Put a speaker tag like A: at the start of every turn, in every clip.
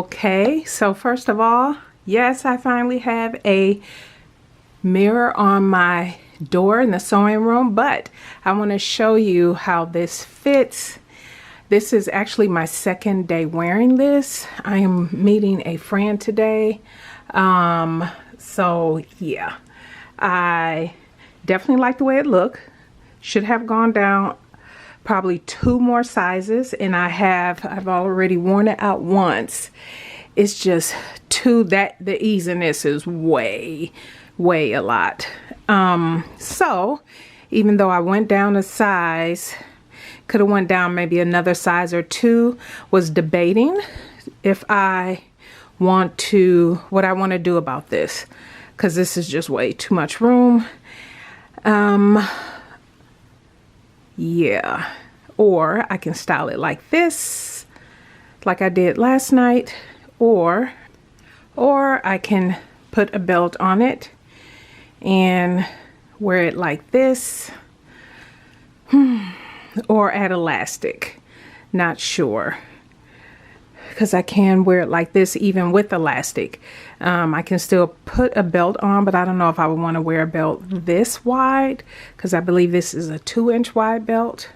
A: Okay, so first of all, yes, I finally have a mirror on my door in the sewing room, but I want to show you how this fits. This is actually my second day wearing this. I am meeting a friend today. So yeah, I definitely like the way it looked. Should have gone down probably 2 more sizes, and I've already worn it out once. It's just the easiness is way a lot. So even though I went down a size, could have went down maybe another size or 2, was debating if what I want to do about this, because this is just way too much room. Yeah, or I can style it like this, like I did last night, or I can put a belt on it and wear it like this, or add elastic. Not sure, because I can wear it like this even with elastic. I can still put a belt on, but I don't know if I would want to wear a belt this wide, because I believe this is a 2-inch wide belt.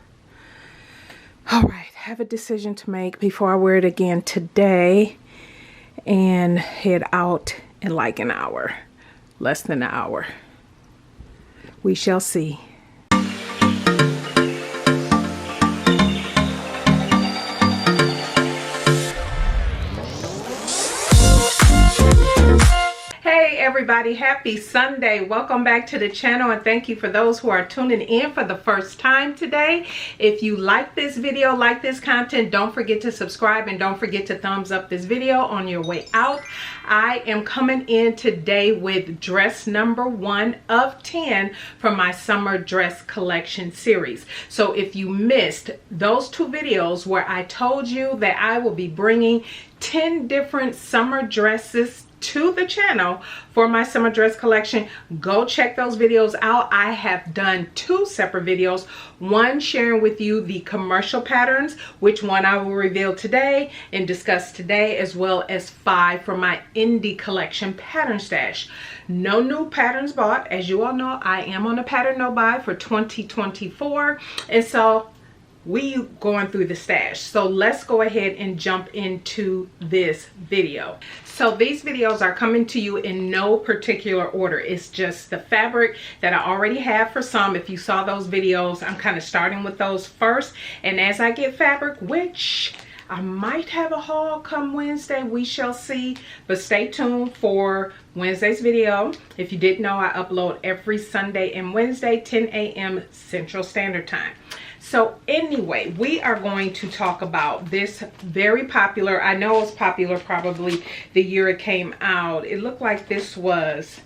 A: All right, I have a decision to make before I wear it again today and head out in like an hour, less than an hour. We shall see. Hey everybody, happy Sunday. Welcome back to the channel, and thank you for those who are tuning in for the first time today. If you like this video, like this content, don't forget to subscribe and don't forget to thumbs up this video on your way out. I am coming in today with dress number 1 of 10 from my summer dress collection series. So if you missed those 2 videos where I told you that I will be bringing 10 different summer dresses to the channel for my summer dress collection, go check those videos out. I have done 2 separate videos, one sharing with you the commercial patterns, which one I will reveal today and discuss today, as well as 5 from my indie collection pattern stash. No new patterns bought. As you all know, I am on a pattern no buy for 2024, and so we going through the stash. So let's go ahead and jump into this video. So these videos are coming to you in no particular order. It's just the fabric that I already have for some. If you saw those videos, I'm kind of starting with those first, and as I get fabric, which I might have a haul come Wednesday, we shall see, but stay tuned for Wednesday's video. If you didn't know, I upload every Sunday and Wednesday, 10 a.m. Central Standard Time. So anyway, we are going to talk about this very popular, I know it's popular probably the year it came out. It looked like this was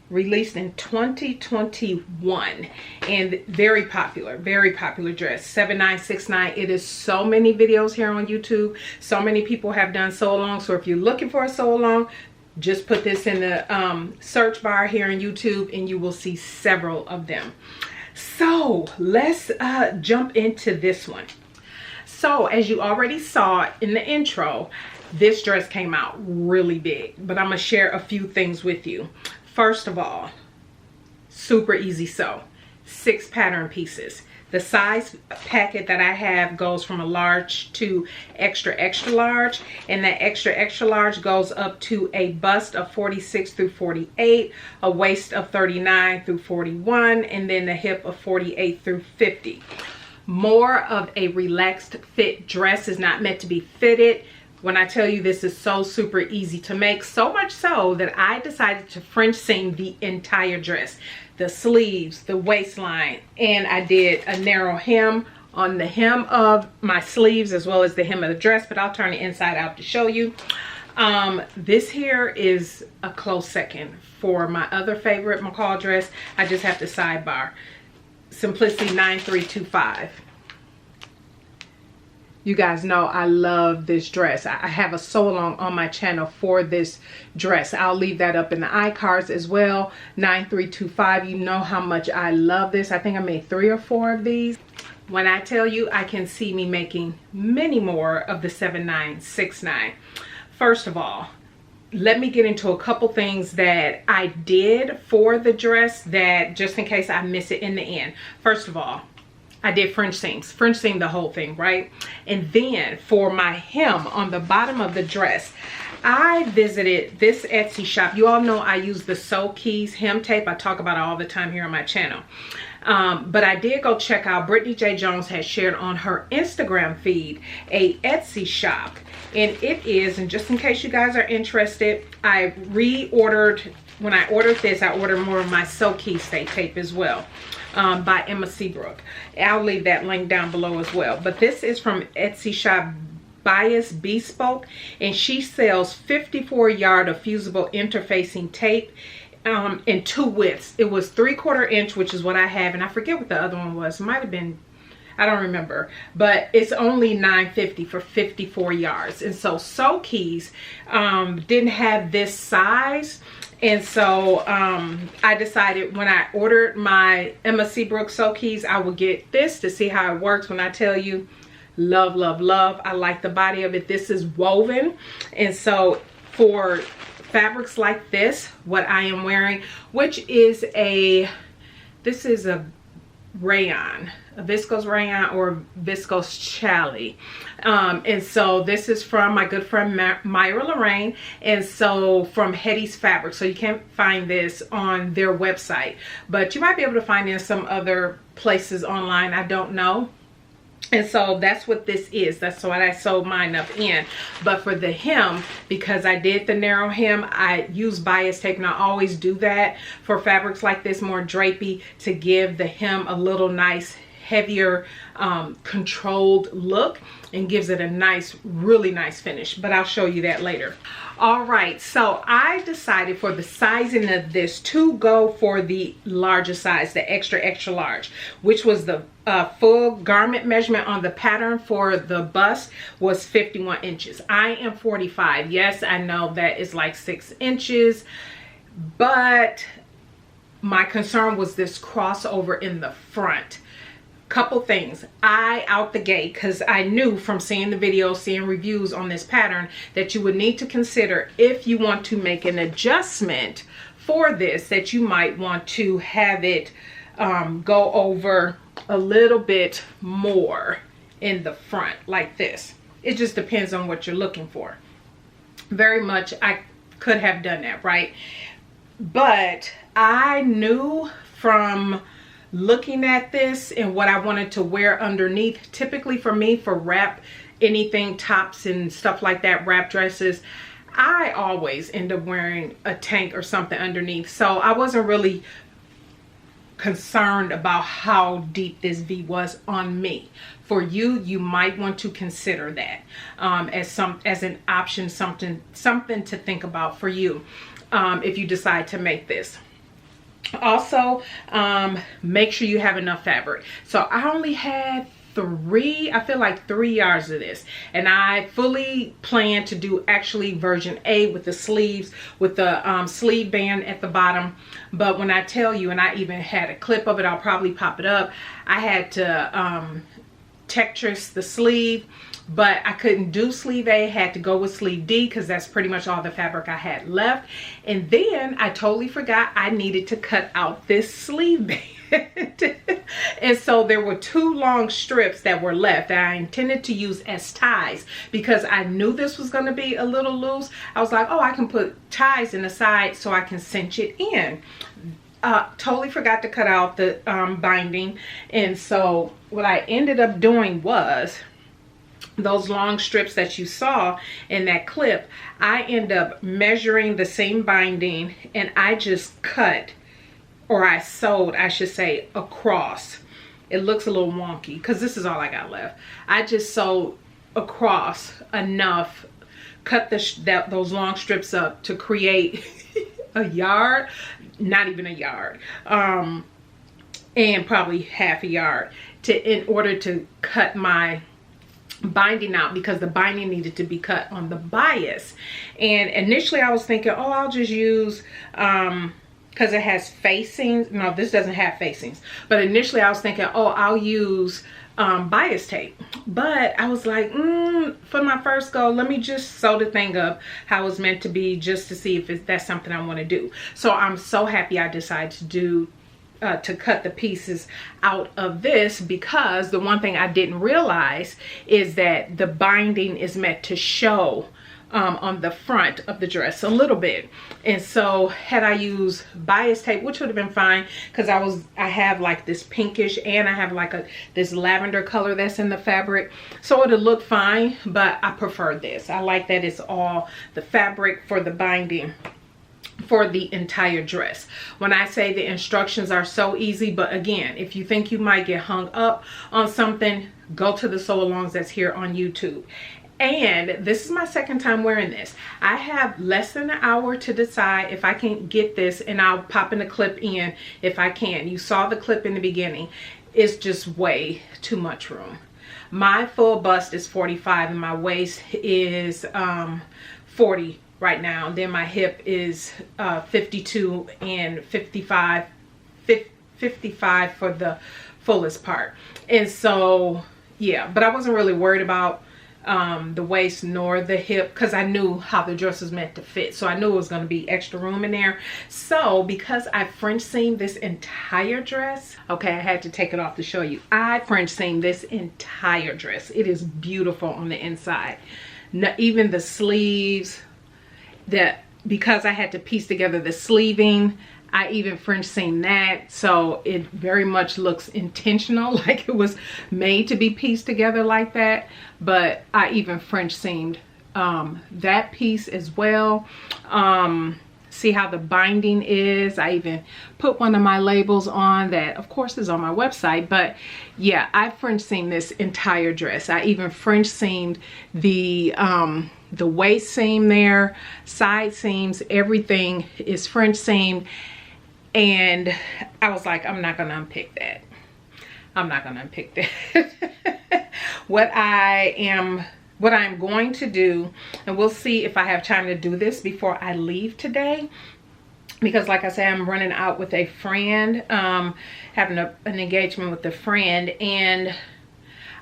A: released in 2021, and very popular dress, 7969. It is so many videos here on YouTube. So many people have done sew along. So if you're looking for a sew along, just put this in the search bar here on YouTube and you will see several of them. So let's jump into this one. So as you already saw in the intro, this dress came out really big, but I'm gonna share a few things with you. First of all, super easy sew, 6 pattern pieces. The size packet that I have goes from a large to extra large, and that extra large goes up to a bust of 46 through 48, a waist of 39 through 41, and then the hip of 48 through 50. More of a relaxed fit dress, is not meant to be fitted. When I tell you this is so super easy to make, so much so that I decided to French seam the entire dress. The sleeves, the waistline, and I did a narrow hem on the hem of my sleeves as well as the hem of the dress, but I'll turn it inside out to show you. This here is a close second for my other favorite McCall dress. I just have to sidebar. Simplicity 9325. You guys know I love this dress. I have a sew along on my channel for this dress. I'll leave that up in the iCards as well. 9325. You know how much I love this. I think I made 3 or 4 of these. When I tell you, I can see me making many more of the 7969. first of all, let me get into a couple things that I did for the dress, that just in case I miss it in the end. First of all, I did French seam the whole thing, right? And then for my hem on the bottom of the dress, I visited this Etsy shop. You all know I use the Sew Keys hem tape. I talk about it all the time here on my channel. But I did go check out, Brittany J. Jones has shared on her Instagram feed a Etsy shop. And it is, and just in case you guys are interested, I reordered, when I ordered this, I ordered more of my Sew Keys stay tape as well. By Emma Seabrook. I'll leave that link down below as well. But this is from Etsy shop Bias Bespoke, and she sells 54-yard of fusible interfacing tape in 2 widths. It was 3/4 inch, which is what I have, and I forget what the other one was. It might have been, I don't remember, but it's only $9.50 for 54 yards. And so Sew Keys didn't have this size. And so I decided when I ordered my Emma Seabrook Sew Keys, I would get this to see how it works. When I tell you, love, love, love. I like the body of it. This is woven. And so for fabrics like this, what I am wearing, which is this is a rayon, a viscose rayon or Viscose Challis. And so this is from my good friend Myra Lorraine, and so from Heddy's Fabric. So you can't find this on their website, but you might be able to find it in some other places online, I don't know. And so that's what this is. That's what I sewed mine up in. But for the hem, because I did the narrow hem, I use bias tape, and I always do that for fabrics like this, more drapey, to give the hem a little nice, heavier, controlled look, and gives it a nice, really nice finish. But I'll show you that later. All right, so I decided for the sizing of this to go for the larger size, the extra, extra large, which was the full garment measurement on the pattern for the bust was 51 inches. I am 45. Yes, I know that is like 6 inches, but my concern was this crossover in the front. Couple things. Out the gate, because I knew from seeing the video, seeing reviews on this pattern, that you would need to consider, if you want to make an adjustment for this, that you might want to have it go over a little bit more in the front like this. It just depends on what you're looking for. Very much I could have done that, right? But I knew from looking at this and what I wanted to wear underneath, typically for me, for wrap, anything, tops and stuff like that, wrap dresses, I always end up wearing a tank or something underneath. So I wasn't really concerned about how deep this V was on me. For you, you might want to consider that as an option, something to think about for you if you decide to make this. Also, make sure you have enough fabric. So I only had I feel like 3 yards of this, and I fully plan to do actually version A with the sleeves, with the sleeve band at the bottom. But when I tell you, and I even had a clip of it, I'll probably pop it up, I had to Tetris the sleeve, but I couldn't do sleeve A, had to go with sleeve D, because that's pretty much all the fabric I had left. And then I totally forgot I needed to cut out this sleeve band. And so there were 2 long strips that were left that I intended to use as ties, because I knew this was going to be a little loose. I was like, oh, I can put ties in the side so I can cinch it in. Totally forgot to cut out the binding. And so what I ended up doing was, those long strips that you saw in that clip, I end up measuring the same binding, and I just cut, or I sewed, I should say, across. It looks a little wonky because this is all I got left. I just sewed across enough, cut those long strips up to create a yard, not even a yard, and probably half a yard, in order to cut my binding out, because the binding needed to be cut on the bias. And initially I was thinking, oh, I'll just use because it has facings. No, this doesn't have facings. But initially I was thinking, oh, I'll use bias tape. But I was like, for my first go, let me just sew the thing up how it's meant to be, just to see if that's something I want to do. So I'm so happy I decided to do to cut the pieces out of this, because the one thing I didn't realize is that the binding is meant to show on the front of the dress a little bit. And so had I used bias tape, which would have been fine, because I have like this pinkish, and I have like this lavender color that's in the fabric, so it would look fine. But I prefer this. I like that it's all the fabric for the binding for the entire dress. When I say the instructions are so easy, but again, if you think you might get hung up on something, go to the sew alongs that's here on YouTube. And this is my second time wearing this. I have less than an hour to decide if I can get this, and I'll pop in the clip in if I can. You saw the clip in the beginning. It's just way too much room. My full bust is 45 and my waist is 40 right now. Then my hip is 52 and 55 for the fullest part. And so yeah, but I wasn't really worried about the waist nor the hip, because I knew how the dress was meant to fit. So I knew it was going to be extra room in there. So because I French seamed this entire dress, okay, I had to take it off to show you. I French seamed this entire dress. It is beautiful on the inside. Now, even the sleeves, because I had to piece together the sleeving, I even French seamed that, so it very much looks intentional, like it was made to be pieced together like that. But I even French seamed that piece as well. See how the binding is. I even put one of my labels on that, of course, is on my website. But yeah, I French seamed this entire dress. I even French seamed the waist seam there, side seams, everything is French seamed. And I was like, I'm not gonna unpick that. I'm not gonna unpick that. What I'm going to do, and we'll see if I have time to do this before I leave today, because like I said, I'm running out with a friend, having an engagement with a friend, and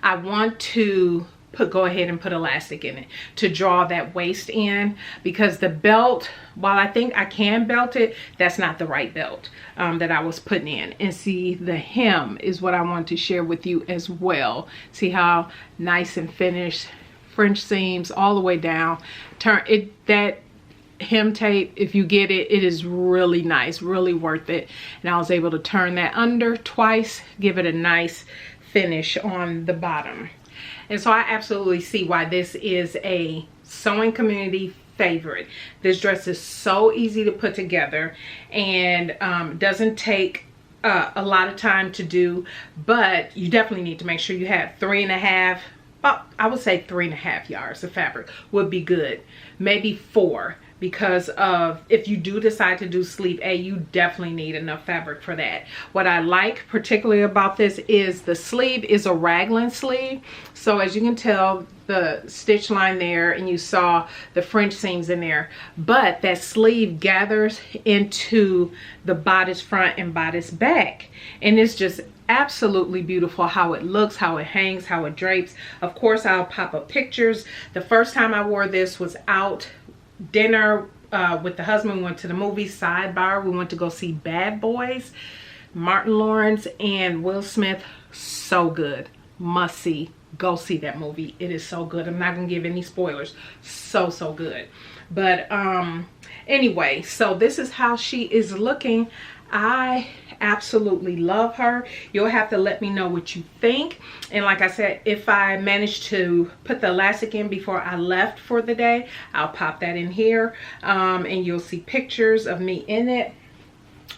A: I want to go ahead and put elastic in it to draw that waist in, because the belt, while I think I can belt it, that's not the right belt that I was putting in. And see, the hem is what I want to share with you as well. See how nice and finished, French seams all the way down. That hem tape, if you get it, it is really nice, really worth it. And I was able to turn that under twice, give it a nice finish on the bottom. And so I absolutely see why this is a sewing community favorite. This dress is so easy to put together, and doesn't take a lot of time to do, but you definitely need to make sure you have 3.5, I would say 3.5 yards of fabric would be good. Maybe 4, because of if you do decide to do sleeve A, you definitely need enough fabric for that. What I like particularly about this is the sleeve is a raglan sleeve. So as you can tell, the stitch line there, and you saw the French seams in there, but that sleeve gathers into the bodice front and bodice back, and it's just absolutely beautiful how it looks, how it hangs, how it drapes. Of course, I'll pop up pictures. The first time I wore this was out dinner with the husband. We went to the movies. Sidebar, we went to go see Bad Boys, Martin Lawrence and Will Smith. So good, must see. Go see that movie, it is so good. I'm not gonna give any spoilers. So good. But anyway, so this is how she is looking. I absolutely love her. You'll have to let me know what you think. And like I said, if I manage to put the elastic in before I left for the day, I'll pop that in here, and you'll see pictures of me in it.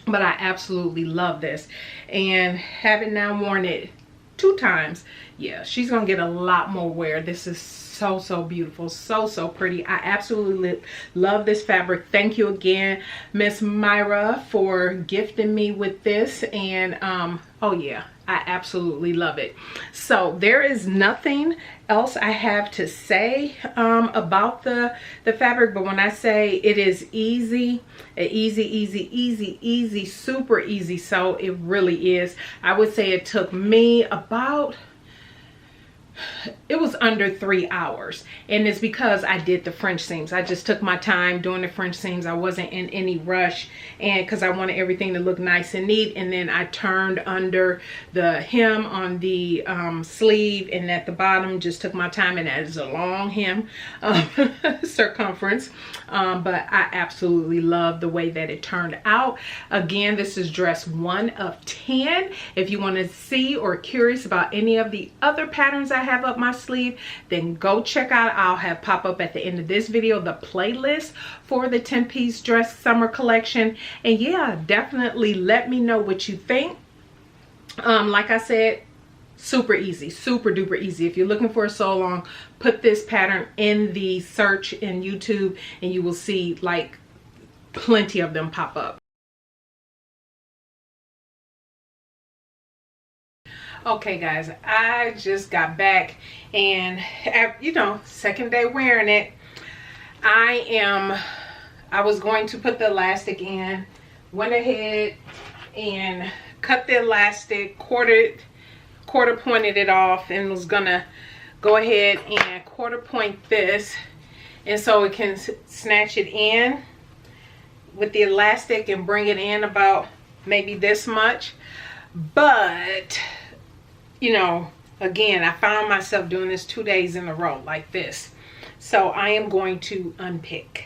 A: But I absolutely love this, and having now worn it 2 times, yeah, she's gonna get a lot more wear. This is so beautiful, so pretty. I absolutely love this fabric. Thank you again, Miss Myra, for gifting me with this. And oh yeah, I absolutely love it. So there is nothing else I have to say about the fabric, but when I say it is easy, easy, super easy, so it really is. I would say it took me about it was under 3 hours, and it's because I did the French seams. I just took my time doing the French seams. I wasn't in any rush, and because I wanted everything to look nice and neat. And then I turned under the hem on the sleeve, and at the bottom just took my time, and that is a long hem circumference, but I absolutely love the way that it turned out. Again, this is dress 1 of 10. If you want to see or curious about any of the other patterns I have up my sleeve, then go check out, I'll have pop up at the end of this video, the playlist for the 10-piece dress summer collection. And yeah, definitely let me know what you think. Like I said, super easy, super duper easy. If you're looking for a sew along, put this pattern in the search in YouTube and you will see like plenty of them pop up. Okay guys, I just got back, and you know, second day wearing it. I was going to put the elastic in, went ahead and cut the elastic, quarter pointed it off, and was gonna go ahead and quarter point this, and so it can snatch it in with the elastic and bring it in about maybe this much. But you know, again, I found myself doing this 2 days in a row like this. So I am going to unpick.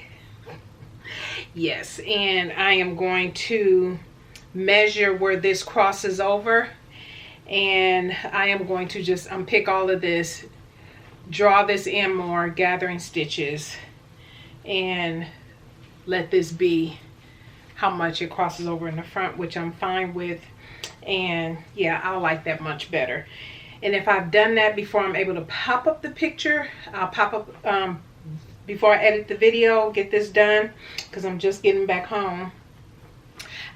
A: Yes, and I am going to measure where this crosses over. And I am going to just unpick all of this, draw this in more, gathering stitches, and let this be how much it crosses over in the front, which I'm fine with. And yeah, I like that much better. And if I've done that before I'm able to pop up the picture, I'll pop up before I edit the video, get this done, because I'm just getting back home.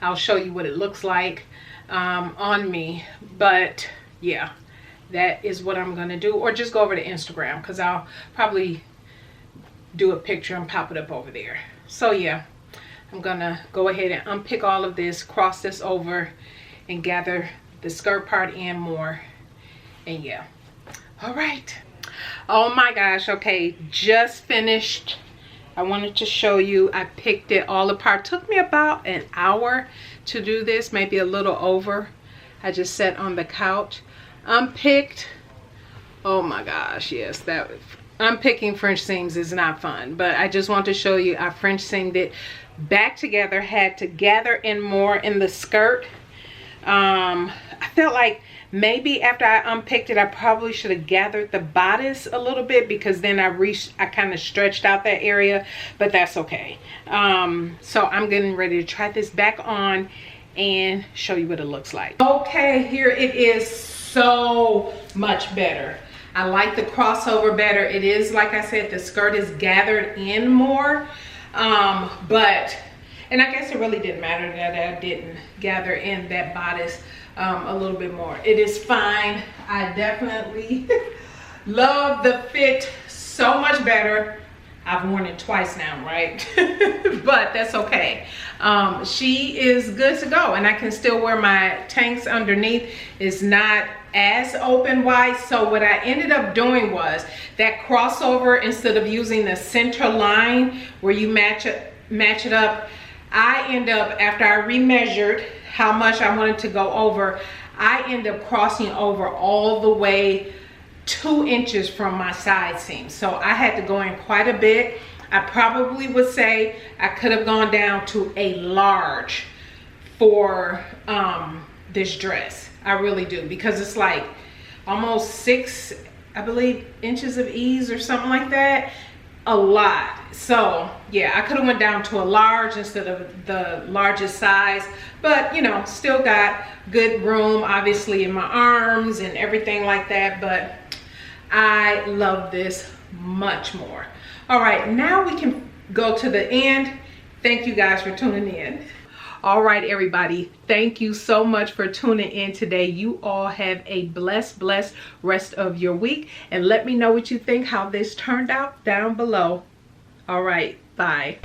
A: I'll show you what it looks like on me. But yeah, that is what I'm gonna do, or just go over to Instagram, because I'll probably do a picture and pop it up over there. So yeah, I'm gonna go ahead and unpick all of this, cross this over, and gather the skirt part in more. And yeah, all right. Oh my gosh, okay, just finished. I wanted to show you, I picked it all apart. Took me about an hour to do this, maybe a little over. I just sat on the couch, unpicked. Oh my gosh, yes, that unpicking French seams is not fun, but I just want to show you I French seamed it back together, had to gather in more in the skirt. I felt like maybe after I unpicked it, I probably should have gathered the bodice a little bit, because then I kind of stretched out that area, but that's okay. So I'm getting ready to try this back on and show you what it looks like. Okay, here it is, so much better. I like the crossover better. It is, like I said, the skirt is gathered in more, and I guess it really didn't matter that I didn't gather in that bodice a little bit more. It is fine. I definitely love the fit so much better. I've worn it twice now, right? But that's okay. She is good to go, and I can still wear my tanks underneath. It's not as open wide. So what I ended up doing was that crossover, instead of using the center line where you match it up, I end up, after I remeasured how much I wanted to go over, I end up crossing over all the way 2 inches from my side seam. So I had to go in quite a bit. I probably would say I could have gone down to a large for this dress. I really do, because it's like almost 6, I believe, inches of ease or something like that. A lot. So yeah, I could have went down to a large instead of the largest size, but you know, still got good room obviously in my arms and everything like that. But I love this much more. All right, now we can go to the end. Thank you guys for tuning in. All right, everybody, thank you so much for tuning in today. You all have a blessed rest of your week, and let me know what you think, how this turned out down below. All right, bye.